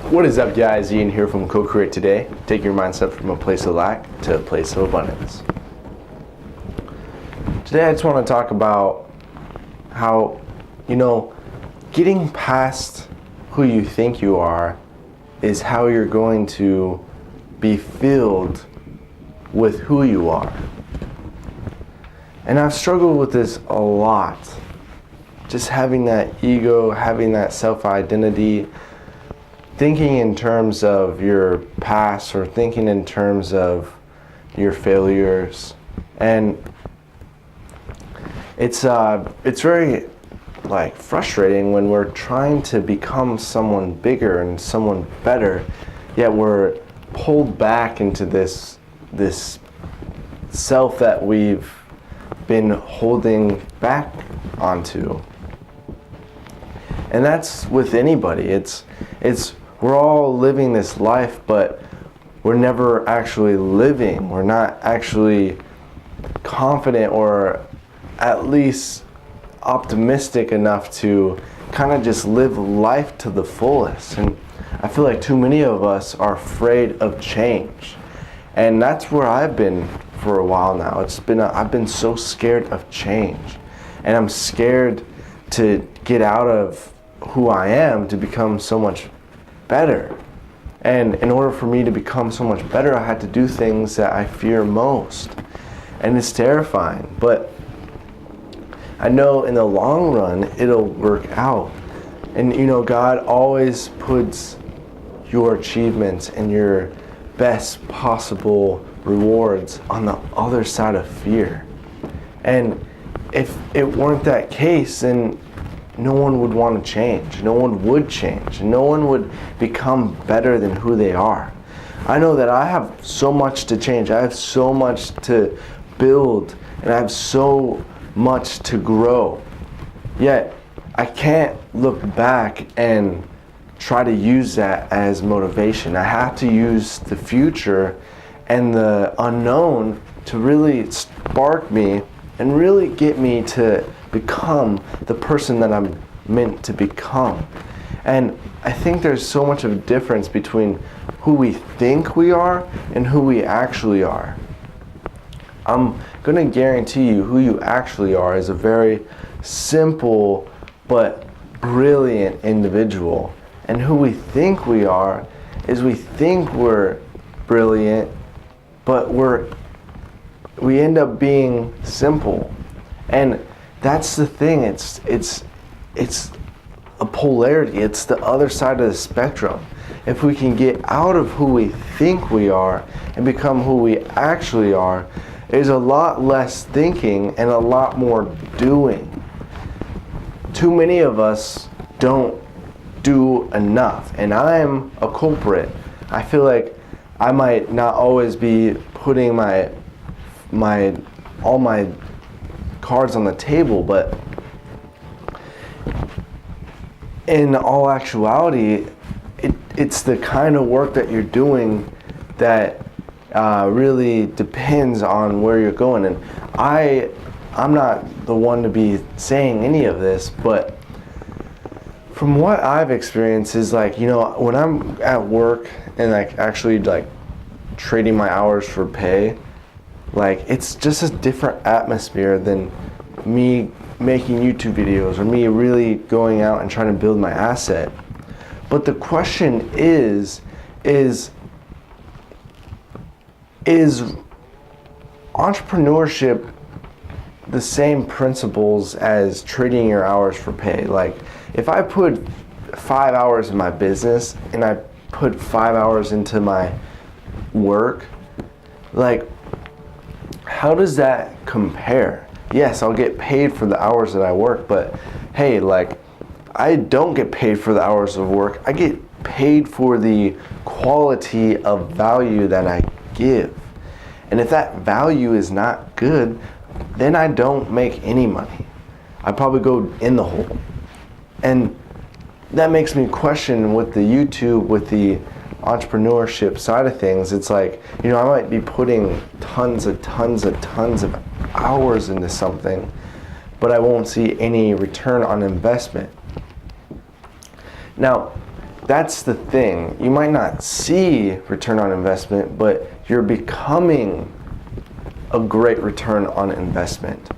What is up, guys? Ian here from Co-Create Today, taking your mindset from a place of lack to a place of abundance. Today I just want to talk about how, getting past who you think you are is how you're going to be filled with who you are. And I've struggled with this a lot. Just having that ego, having that self-identity, thinking in terms of your past or thinking in terms of your failures. And it's very frustrating when we're trying to become someone bigger and someone better, yet we're pulled back into this self that we've been holding back onto. And that's with anybody. It's we're all living this life, but we're never actually living. We're not actually confident or at least optimistic enough to kind of just live life to the fullest. And I feel like too many of us are afraid of change. And that's where I've been for a while now. I've been so scared of change. And I'm scared to get out of who I am to become so much better. And in order for me to become so much better, I had to do things that I fear most. And it's terrifying, but I know in the long run it'll work out. And God always puts your achievements and your best possible rewards on the other side of fear. And if it weren't that case, then no one would want to change. No one would change. No one would become better than who they are. I know that I have so much to change. I have so much to build, and I have so much to grow. Yet, I can't look back and try to use that as motivation. I have to use the future and the unknown to really spark me and really get me to become the person that I'm meant to become. And I think there's so much of a difference between who we think we are and who we actually are. I'm going to guarantee you who you actually are is a very simple but brilliant individual. And who we think we are is we think we're brilliant, but we end up being simple. And that's the thing. It's a polarity. It's the other side of the spectrum. If we can get out of who we think we are and become who we actually are, there's a lot less thinking and a lot more doing. Too many of us don't do enough, and I'm a culprit. I feel like I might not always be putting all my cards on the table, but in all actuality, it's the kind of work that you're doing that really depends on where you're going. And I'm not the one to be saying any of this, but from what I've experienced is when I'm at work and actually trading my hours for pay, it's just a different atmosphere than me making YouTube videos or me really going out and trying to build my asset. But the question is entrepreneurship the same principles as trading your hours for pay? If I put 5 hours in my business and I put 5 hours into my work, how does that compare? Yes, I'll get paid for the hours that I work, but hey, I don't get paid for the hours of work. I get paid for the quality of value that I give. And if that value is not good, then I don't make any money. I probably go in the hole. And that makes me question with the YouTube, with the entrepreneurship side of things. It's I might be putting tons of hours into something, but I won't see any return on investment. Now, that's the thing. You might not see return on investment, but you're becoming a great return on investment.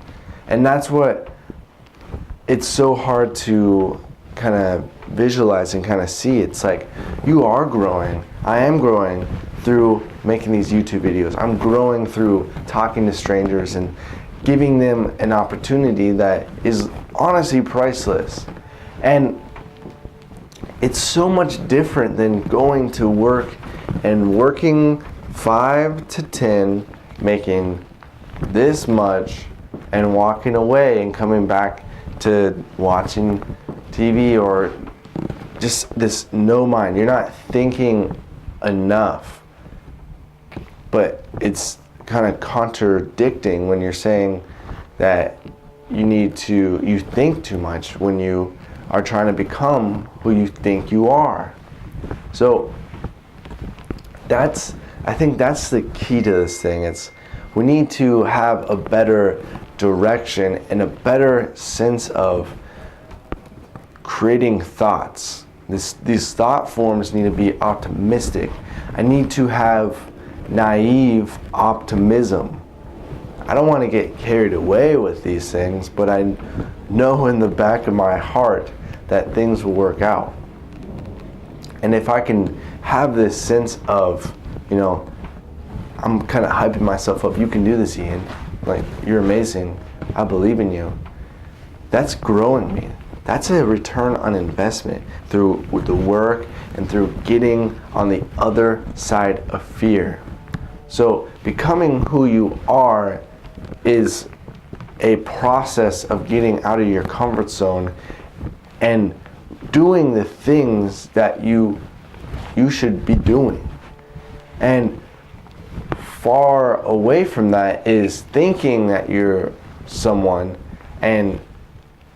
And that's what it's so hard to kind of visualize and kind of see. It's like, you are growing. I am growing through making these YouTube videos. I'm growing through talking to strangers and giving them an opportunity that is honestly priceless. And it's so much different than going to work and working 5 to 10, making this much, and walking away and coming back to watching TV or just this no mind. You're not thinking enough. But it's kind of contradicting when you're saying that you think too much when you are trying to become who you think you are. So I think that's the key to this thing. We need to have a better direction and a better sense of creating thoughts. These thought forms need to be optimistic. I need to have naive optimism. I don't want to get carried away with these things, but I know in the back of my heart that things will work out. And if I can have this sense of, I'm kind of hyping myself up. You can do this, Ian. Like, you're amazing. I believe in you. That's growing me. That's a return on investment through the work and through getting on the other side of fear. So becoming who you are is a process of getting out of your comfort zone and doing the things that you should be doing. And far away from that is thinking that you're someone and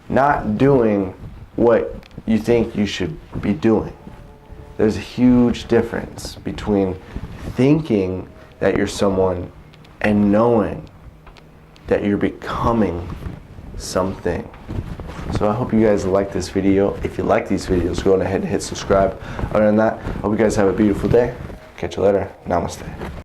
not doing what you think you should be doing. There's a huge difference between thinking that you're someone and knowing that you're becoming something. So I hope you guys like this video. If you like these videos, go on ahead and hit subscribe. Other than that, I hope you guys have a beautiful day. Catch you later. Namaste.